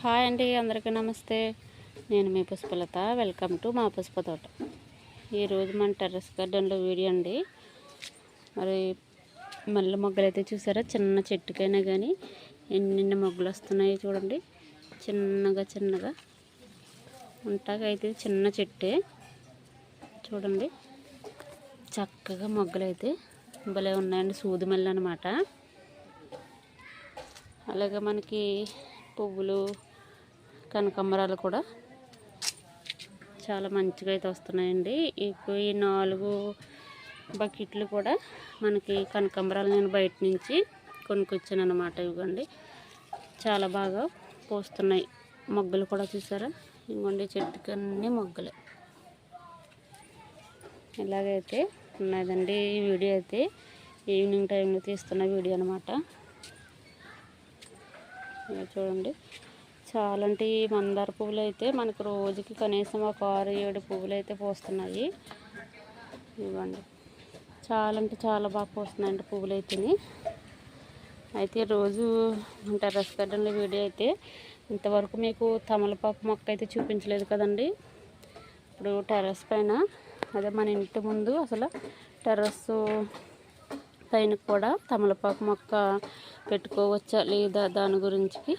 Hi అండి, అందరికీ నమస్తే. నేను మీ పుష్పలత. వెల్కమ్ టు మా పుష్ప తోట. ఈరోజు మన టెర్రస్ గార్డెన్లో వీడియో అండి. మరి మల్లె మొగ్గలు అయితే చూసారా, చిన్న చెట్టుకైనా కానీ ఎన్ని మొగ్గలు వస్తున్నాయి చూడండి. చిన్నగా ఉంటాకైతే చిన్న చెట్టే చూడండి, చక్కగా మొగ్గలు అయితే భలే ఉన్నాయండి. సూది మల్లె అన్నమాట. అలాగే మనకి పువ్వులు, కనకాంబరాలు కూడా చాలా మంచిగా అయితే వస్తున్నాయండి. ఈ 4 బకెట్లు కూడా మనకి కనకాంబరాలు నేను బయట నుంచి కొనుక్కొచ్చాను అన్నమాట. ఇవ్వండి, చాలా బాగా పోస్తున్నాయి. మొగ్గలు కూడా చూసారా, ఇవ్వండి చెట్టుకి అన్ని మొగ్గలే. ఇలాగైతే ఉన్నదండి. ఈ వీడియో అయితే ఈవినింగ్ టైంలో తీస్తున్న వీడియో అన్నమాట. చూడండి, చాలా అంటే ఈ మందార పువ్వులు అయితే మనకు రోజుకి కనీసం ఒక 6-7 పువ్వులు అయితే పోస్తున్నాయి. ఇవ్వండి, చాలా అంటే చాలా బాగా పోస్తున్నాయండి పువ్వులు అయితే రోజు టెర్రస్ గార్డెన్లో వీడియో అయితే ఇంతవరకు మీకు తమలపాకు మొక్క అయితే చూపించలేదు కదండి. ఇప్పుడు టెర్రస్ పైన, అదే మన ఇంటి ముందు అసలు టెర్రస్ పైన కూడా తమలపాకు మొక్క పెట్టుకోవచ్చా లేదా దాని గురించి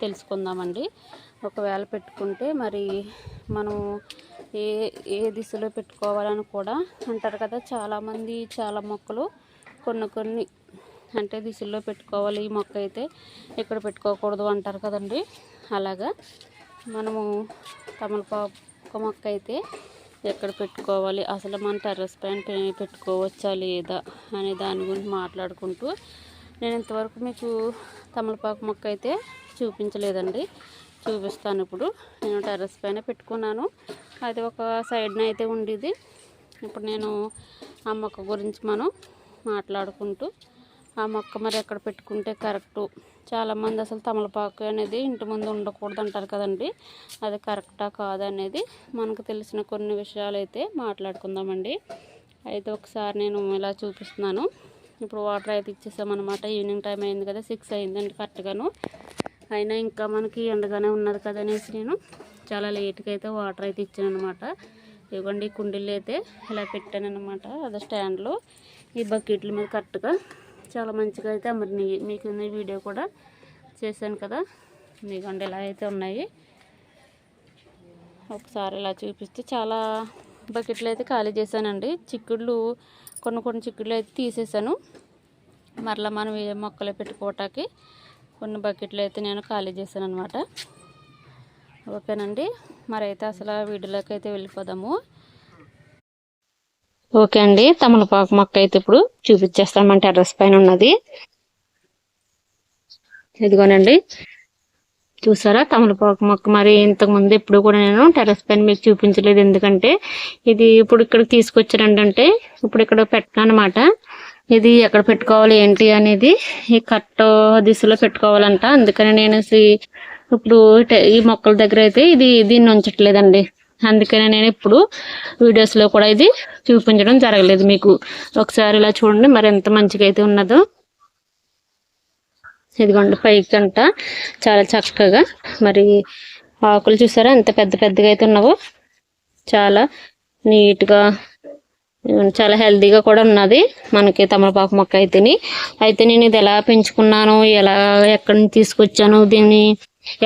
తెలుసుకుందామండి. ఒకవేళ పెట్టుకుంటే మరి మనం ఏ దిశలో పెట్టుకోవాలని కూడా అంటారు కదా చాలామంది. చాలా మొక్కలు కొన్ని అంటే దిశల్లో పెట్టుకోవాలి, ఈ మొక్క అయితే ఇక్కడ పెట్టుకోకూడదు అంటారు కదండి. అలాగా మనము తమలపాకు మొక్క అయితే ఎక్కడ పెట్టుకోవాలి, అసలు మన టెర్రస్ పైన పెట్టుకోవచ్చా లేదా అనే దాని గురించి మాట్లాడుకుంటూ, నేను ఇంతవరకు మీకు తమలపాకు మొక్క అయితే చూపించలేదండి. చూపిస్తాను ఇప్పుడు. నేను టెర్రస్ పైన పెట్టుకున్నాను, అది ఒక సైడ్న అయితే ఉండేది. ఇప్పుడు నేను ఆ మొక్క గురించి మనం మాట్లాడుకుంటూ, ఆ మొక్క మరి ఎక్కడ పెట్టుకుంటే కరెక్టు. చాలామంది అసలు తమలపాకు అనేది ఇంటి ముందు ఉండకూడదు అంటారు కదండి. అది కరెక్టా కాదా అనేది మనకు తెలిసిన కొన్ని విషయాలు అయితే మాట్లాడుకుందామండి. అయితే ఒకసారి నేను ఇలా చూపిస్తున్నాను. ఇప్పుడు వాటర్ అయితే ఇచ్చేసామన్నమాట. ఈవినింగ్ టైం అయింది కదా, 6 అయిందండి కరెక్ట్గాను. అయినా ఇంకా మనకి ఎండగానే ఉన్నది కదా అనేసి నేను చాలా లేట్గా అయితే వాటర్ అయితే ఇచ్చాను అనమాట. ఇవ్వండి, కుండీలు అయితే ఇలా పెట్టాను అనమాట. అదే స్టాండ్లో ఈ బకెట్ల మీద కరెక్ట్గా చాలా మంచిగా అయితే అమరినాయి. మీకు వీడియో కూడా చేశాను కదా. ఇదిగోండి ఇలా అయితే ఉన్నాయి. ఒకసారి ఇలా చూపిస్తే చాలా బకెట్లు అయితే ఖాళీ చేశానండి. చిక్కుళ్ళు కొన్ని చిక్కుళ్ళు అయితే తీసేసాను. మరలా మనం ఏ మొక్కలు పెట్టుకోవటానికి కొన్ని బకెట్లు అయితే నేను ఖాళీ చేశాను అనమాట. ఓకేనండి, మరి అయితే అసలు వీడియోలోకి అయితే వెళ్ళిపోదాము. ఓకే అండి, తమలపాకు మొక్క అయితే ఇప్పుడు చూపించేస్తాను. మన టెర్రస్ పైన ఉన్నది ఇదిగోనండి. చూసారా తమలపాకు మొక్క. మరి ఇంతకుముందు ఎప్పుడు కూడా నేను టెర్రస్ పైన మీకు చూపించలేదు, ఎందుకంటే ఇది ఇప్పుడు ఇక్కడికి తీసుకొచ్చారంటే ఇప్పుడు ఇక్కడ పెట్టాను అనమాట. ఇది ఎక్కడ పెట్టుకోవాలి ఏంటి అనేది ఈ కట్ట దిశలో పెట్టుకోవాలంట. అందుకని నేను ఇప్పుడు ఈ మొక్కల దగ్గర అయితే దీన్ని ఉంచట్లేదండి. అందుకనే నేను ఇప్పుడు వీడియోస్లో కూడా ఇది చూపించడం జరగలేదు మీకు. ఒకసారి ఇలా చూడండి, మరి ఎంత మంచిగా అయితే ఉన్నదో. ఇదిగోండి పైకి అంట చాలా చక్కగా మరి ఆకులు చూసారా ఎంత పెద్దగా అయితే ఉన్నావో. చాలా నీట్గా, చాలా హెల్తీగా కూడా ఉన్నది మనకి తమలపాకు మొక్క అయితే నేను ఇది ఎలా పెంచుకున్నాను, ఎక్కడి నుంచి తీసుకొచ్చాను, దీన్ని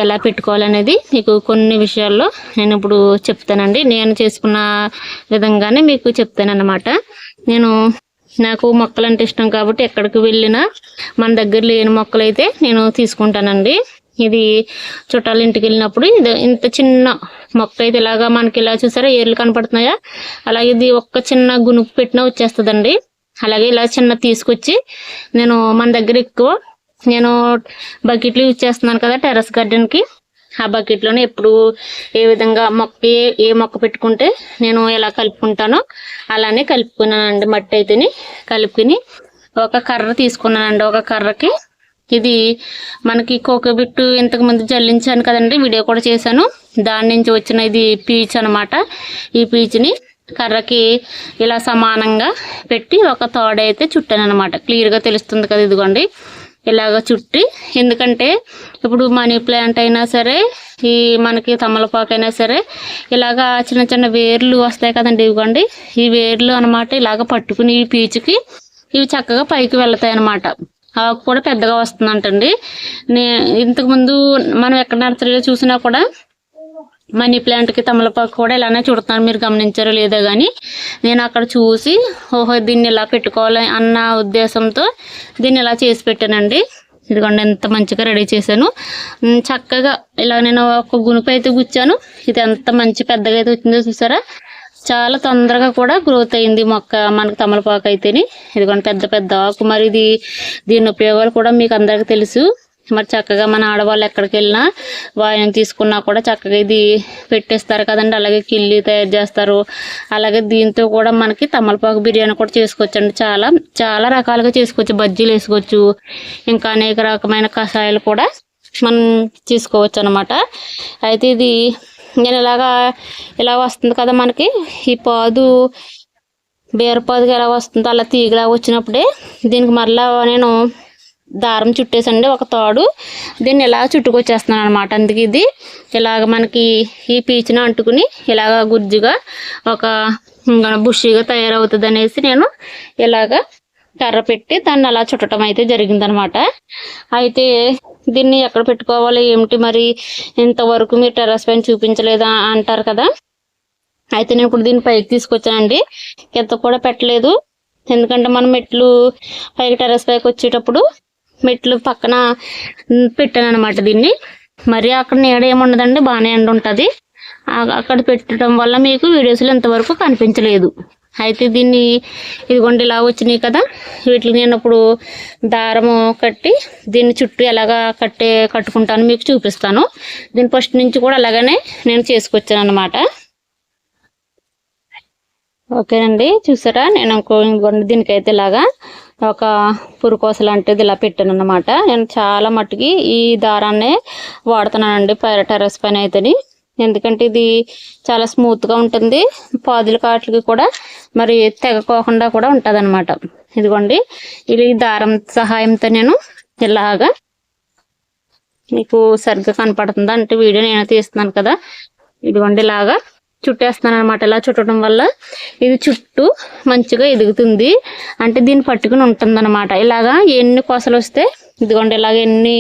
ఎలా పెట్టుకోవాలనేది మీకు కొన్ని విషయాల్లో నేను ఇప్పుడు చెప్తానండి. నేను చేసుకున్న విధంగానే మీకు చెప్తానన్నమాట. నాకు మొక్కలు అంటే ఇష్టం కాబట్టి ఎక్కడికి వెళ్ళినా మన దగ్గర లేని మొక్కలు అయితే నేను తీసుకుంటానండి. ఇది చుట్టాల ఇంటికి వెళ్ళినప్పుడు ఇంత చిన్న మొక్క అయితే ఇలాగా మనకి ఇలా చూసారా ఏర్లు కనపడుతున్నాయా, అలాగే ఇది ఒక్క చిన్న గునుపు పెట్టినా వచ్చేస్తుందండి. అలాగే ఇలా చిన్న తీసుకొచ్చి మన దగ్గర ఎక్కువ నేను బకెట్లు యూజ్ చేస్తున్నాను కదా టెర్రస్ గార్డెన్కి. ఆ బకెట్లోనే ఎప్పుడు ఏ విధంగా ఏ మొక్క పెట్టుకుంటే నేను ఎలా కలుపుకుంటానో అలానే కలుపుకున్నానండి. మట్టి అయితే కలుపుకుని ఒక కర్ర తీసుకున్నానండి. ఒక కర్రకి ఇది మనకి కోకోబిట్టు ఇంతకుముందు జల్లించాను కదండి, వీడియో కూడా చేశాను. దాని నుంచి వచ్చిన ఇది పీచ్ అనమాట. ఈ పీచుని కర్రకి ఇలా సమానంగా పెట్టి ఒక తాడు అయితే చుట్టాను అనమాట. క్లియర్గా తెలుస్తుంది కదా. ఇదిగోండి ఇలాగ చుట్టి, ఎందుకంటే ఇప్పుడు మనీ ప్లాంట్ అయినా సరే, ఈ మనకి తమలపాకు అయినా సరే ఇలాగా చిన్న చిన్న వేర్లు వస్తాయి కదండి, ఇవ్వండి ఈ వేర్లు అనమాట. ఇలాగ పట్టుకుని ఈ పీచుకి ఇవి చక్కగా పైకి వెళ్తాయి అనమాట. ఆకు కూడా పెద్దగా వస్తుందంటండి. ఇంతకుముందు మనం ఎక్కడ నర్సరీలో చూసినా కూడా మనీ ప్లాంట్కి తమలపాకు కూడా ఇలానే చుడుతున్నాను, మీరు గమనించారో లేదో కానీ నేను అక్కడ చూసి ఓహో దీన్ని ఇలా పెట్టుకోవాలి అన్న ఉద్దేశంతో దీన్ని ఇలా చేసి పెట్టానండి. ఇదిగోండి ఎంత మంచిగా రెడీ చేశాను. చక్కగా ఇలా నేను ఒక గునుపు అయితే గుచ్చాను. ఇది ఎంత మంచి పెద్దగా అయితే వచ్చిందో చూసారా. చాలా తొందరగా కూడా గ్రోత్ అయింది మొక్క మనకు తమలపాకు అయితేని. ఇదిగోండి పెద్ద పెద్ద ఆకు. మరి దీని ఉపయోగాలు కూడా మీకు అందరికీ తెలుసు. మరి చక్కగా మన ఆడవాళ్ళు ఎక్కడికి వెళ్ళినా వాయినం తీసుకున్నా కూడా చక్కగా ఇది పెట్టేస్తారు కదండి. అలాగే కిల్లి తయారు చేస్తారు. అలాగే దీంతో కూడా మనకి తమలపాకు బిర్యానీ కూడా చేసుకోవచ్చు అండి. చాలా చాలా రకాలుగా చేసుకోవచ్చు. బజ్జీలు వేసుకోవచ్చు, ఇంకా అనేక రకమైన కషాయాలు కూడా మనం చేసుకోవచ్చు అనమాట. అయితే ఇది నేను ఇలా వస్తుంది కదా మనకి ఈ పాదు, బీరపాదుగా ఎలా వస్తుందో అలా తీగలా వచ్చినప్పుడే దీనికి మరలా నేను దారం చుట్టేసండి ఒక తాడు, దీన్ని ఇలా చుట్టుకొచ్చేస్తున్నాను అనమాట. అందుకే ఇది ఇలాగ మనకి ఈ పీచున అంటుకుని ఇలాగ గుజ్జుగా ఒక బుషిగా తయారవుతుంది అనేసి నేను ఇలాగ కర్ర పెట్టి దాన్ని అలా చుట్టడం అయితే జరిగిందనమాట. అయితే దీన్ని ఎక్కడ పెట్టుకోవాలి ఏమిటి, మరి ఇంతవరకు మీరు టెర్రస్ పైన చూపించలేదా అంటారు కదా. అయితే నేను ఇప్పుడు దీన్ని పైకి తీసుకొచ్చానండి. ఎంత కూడా పెట్టలేదు, ఎందుకంటే మనం మెట్లు పైకి టెర్రస్ పైకి వచ్చేటప్పుడు మెట్లు పక్కన పెట్టాను అనమాట దీన్ని. మరి అక్కడ నీడ ఏముండదండి, బాగానే ఎండ ఉంటుంది. అక్కడ పెట్టడం వల్ల మీకు వీడియోస్లో ఇంతవరకు కనిపించలేదు. అయితే దీన్ని ఇదిగోండి ఇలా వచ్చినాయి కదా, వీటికి నేను ఇప్పుడు దారము కట్టి దీన్ని చుట్టూ ఎలాగా కట్టుకుంటాను మీకు చూపిస్తాను. దీని ఫస్ట్ నుంచి కూడా అలాగనే నేను చేసుకొచ్చాను అనమాట. ఓకేనండి, చూసారా నేను దీనికైతే ఇలాగా ఒక పురుకోస లాంటిది ఇలా పెట్టాను అన్నమాట. నేను చాలా మట్టుకి ఈ దారాన్నే వాడుతున్నానండి టెర్రస్ పైన అయితేని. ఎందుకంటే ఇది చాలా స్మూత్గా ఉంటుంది, పాదుల కాట్లకి కూడా మరి తెగకోకుండా కూడా ఉంటుంది అనమాట. ఇదిగోండి ఇది దారం సహాయంతో నేను ఇలాగా, మీకు సరిగ్గా కనపడుతుందా అంటే వీడియో నేను తీస్తున్నాను కదా, ఇదిగోండి ఇలాగా చుట్టేస్తున్నాను అనమాట. ఇలా చుట్టడం వల్ల ఇది చుట్టూ మంచిగా ఎదుగుతుంది, అంటే దీన్ని పట్టుకుని ఉంటుంది అనమాట. ఇలాగా ఎన్ని కొసలు వస్తే ఇదిగోండి ఇలాగ ఎన్ని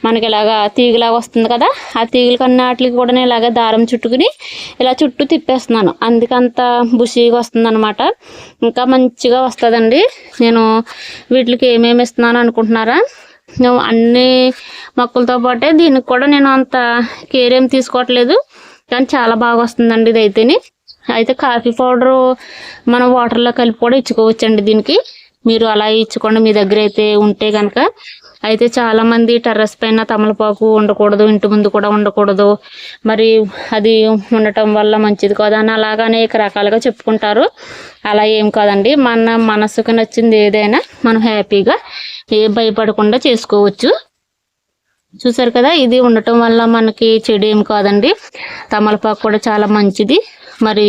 మనకి ఇలాగా తీగలాగా వస్తుంది కదా, ఆ తీగల కన్నా వాటికి కూడా నేను ఇలాగ దారం చుట్టుకుని ఇలా చుట్టూ తిప్పేస్తున్నాను. అందుకంత బుషీగా వస్తుంది అనమాట. ఇంకా మంచిగా వస్తుందండి. నేను వీటికి ఏమేమి ఇస్తున్నాను అనుకుంటున్నారా, అన్ని మొక్కలతో పాటే దీనికి కూడా నేను అంత కేర్ ఏం తీసుకోవట్లేదు, కానీ చాలా బాగా వస్తుందండి ఇది అయితేని. అయితే కాఫీ పౌడరు మనం వాటర్లో కలిపి కూడా ఇచ్చుకోవచ్చండి దీనికి. మీరు అలా ఇచ్చుకోండి మీ దగ్గర అయితే ఉంటే కనుక. అయితే చాలామంది టెర్రస్ పైన తమలపాకు ఉండకూడదు, ఇంటి ముందు కూడా ఉండకూడదు, మరి అది ఉండటం వల్ల మంచిది కాదు అని అలాగా అనేక రకాలుగా చెప్పుకుంటారు. అలా ఏం కాదండి, మన మనసుకు నచ్చింది ఏదైనా మనం హ్యాపీగా భయపడకుండా చేసుకోవచ్చు. చూసారు కదా, ఇది ఉండటం వల్ల మనకి చెడు ఏం కాదండి. తమలపాకు కూడా చాలా మంచిది. మరి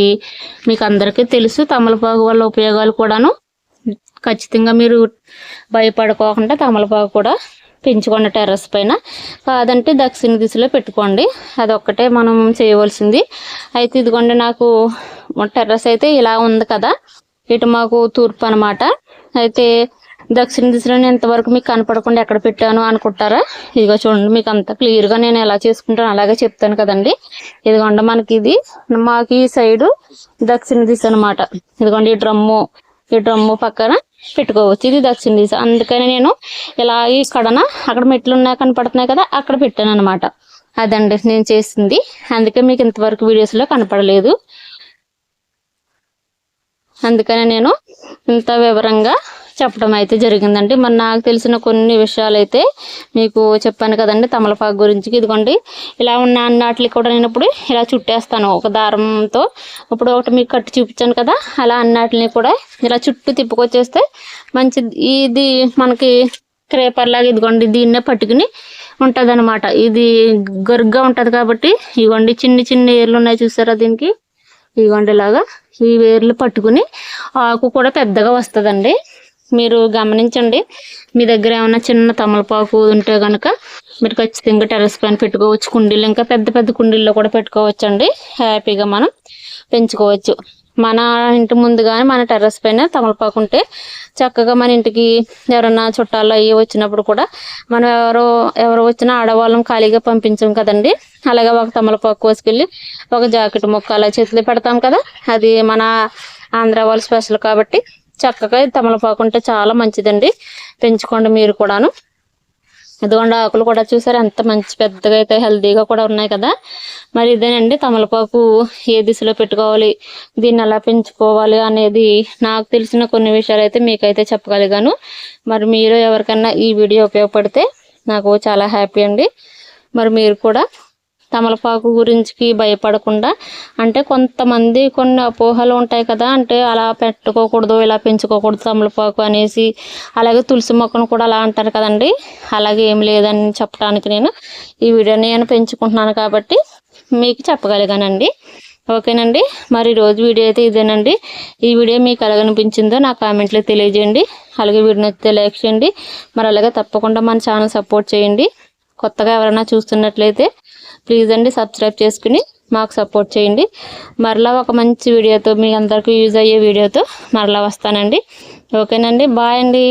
మీకు అందరికీ తెలుసు తమలపాకు వల్ల ఉపయోగాలు కూడాను. ఖచ్చితంగా మీరు భయపడుకోకుండా తమలపాకు కూడా పెంచుకోండి టెర్రస్ పైన. కాదంటే దక్షిణ దిశలో పెట్టుకోండి, అదొక్కటే మనం చేయవలసింది. అయితే ఇదిగోండి నాకు టెర్రస్ అయితే ఇలా ఉంది కదా, ఇటు మాకు తూర్పు అనమాట. అయితే దక్షిణ దిశలో ఎంతవరకు మీకు కనపడకుండా ఎక్కడ పెట్టాను అనుకుంటారా, ఇదిగో చూడండి మీకు అంత క్లియర్గా నేను ఎలా చేసుకుంటాను అలాగే చెప్తాను కదండి. ఇదిగోండి మనకి ఇది మాకు ఈ సైడు దక్షిణ దిశ అనమాట. ఇదిగోండి ఈ డ్రమ్ము పక్కన పెట్టుకోవచ్చు, ఇది దక్షిణ దిశ. అందుకని నేను ఇలా ఈ కడన అక్కడ మెట్లు ఉన్నాయి కనపడుతున్నాయి కదా, అక్కడ పెట్టాను అనమాట. అదండి నేను చేసింది, అందుకే మీకు ఇంతవరకు వీడియోస్లో కనపడలేదు. అందుకని నేను ఇంత వివరంగా చెప్పడం అయితే జరిగిందండి. మరి నాకు తెలిసిన కొన్ని విషయాలు అయితే మీకు చెప్పాను కదండి తమలపాకు గురించి. ఇదిగోండి ఇలా ఉన్న అన్నిటికి కూడా నేను ఇప్పుడు ఇలా చుట్టేస్తాను ఒక దారంతో. ఇప్పుడు ఒకటి మీకు కట్టి చూపించాను కదా, అలా అన్నిటిని కూడా ఇలా చుట్టూ తిప్పుకొచ్చేస్తే మంచిది. ఇది మనకి క్రేపర్ లాగా ఇదిగోండి దీన్నే పట్టుకుని ఉంటుంది అనమాట. ఇది గరుగ్గా ఉంటుంది కాబట్టి ఇదిగోండి చిన్ని చిన్ని ఏర్లు ఉన్నాయి చూసారా దీనికి, ఇదిగోండి ఇలాగా ఈ వేర్లు పట్టుకుని ఆకు కూడా పెద్దగా వస్తుందండి. మీరు గమనించండి, మీ దగ్గర ఏమైనా చిన్న తమలపాకు ఉంటే కనుక మీరు ఖచ్చితంగా టెర్రస్ పైన పెట్టుకోవచ్చు. కుండీలు ఇంకా పెద్ద పెద్ద కుండీల్లో కూడా పెట్టుకోవచ్చు అండి. హ్యాపీగా మనం పెంచుకోవచ్చు. మన ఇంటి ముందు కానీ మన టెర్రస్ పైన తమలపాకు ఉంటే చక్కగా మన ఇంటికి ఎవరైనా చుట్టాలు అయ్యి వచ్చినప్పుడు కూడా మనం ఎవరు వచ్చినా ఆడవాళ్ళం ఖాళీగా పంపించాం కదండి. అలాగే ఒక తమలపాకు కోసుకెళ్ళి ఒక జాకెట్ ముక్క అలా చేతిలో పెడతాం కదా, అది మన ఆంధ్ర వాళ్ళ స్పెషల్ కాబట్టి చక్కగా తమలపాకు ఉంటే చాలా మంచిదండి. పెంచుకోండి మీరు కూడాను. ఇదిగోండి ఆకులు కూడా చూసారు ఎంత మంచి పెద్దగా అయితే హెల్తీగా కూడా ఉన్నాయి కదా. మరి ఇదేనండి తమలపాకు ఏ దిశలో పెట్టుకోవాలి, దీన్ని ఎలా పెంచుకోవాలి అనేది నాకు తెలిసిన కొన్ని విషయాలు అయితే మీకైతే చెప్పగలిగాను. మరి మీరు ఎవరికైనా ఈ వీడియో ఉపయోగపడితే నాకు చాలా హ్యాపీ అండి. మరి మీరు కూడా తమలపాకు గురించి భయపడకుండా, అంటే కొంతమంది కొన్ని అపోహలు ఉంటాయి కదా, అంటే అలా పెట్టుకోకూడదు ఇలా పెంచుకోకూడదు తమలపాకు అనేసి, అలాగే తులసి మొక్కను కూడా అలా అంటారు కదండి. అలాగే ఏం లేదని చెప్పడానికి నేను ఈ వీడియోని నేను పెంచుకుంటున్నాను కాబట్టి మీకు చెప్పగలిగానండి. ఓకేనండి, మరి రోజు వీడియో అయితే ఇదేనండి. ఈ వీడియో మీకు ఎలాగనిపించిందో నా కామెంట్లో తెలియజేయండి. అలాగే వీడియో నచ్చితే లైక్ చేయండి. మరి అలాగే తప్పకుండా మన ఛానల్ సపోర్ట్ చేయండి. కొత్తగా ఎవరైనా చూస్తున్నట్లయితే ప్లీజ్ అండి సబ్స్క్రైబ్ చేసుకుని మాకు సపోర్ట్ చేయండి. మరలా ఒక మంచి వీడియోతో మీ అందరికీ యూజ్ అయ్యే వీడియోతో మరలా వస్తానండి. ఓకేనండి, బాయ్ అండి.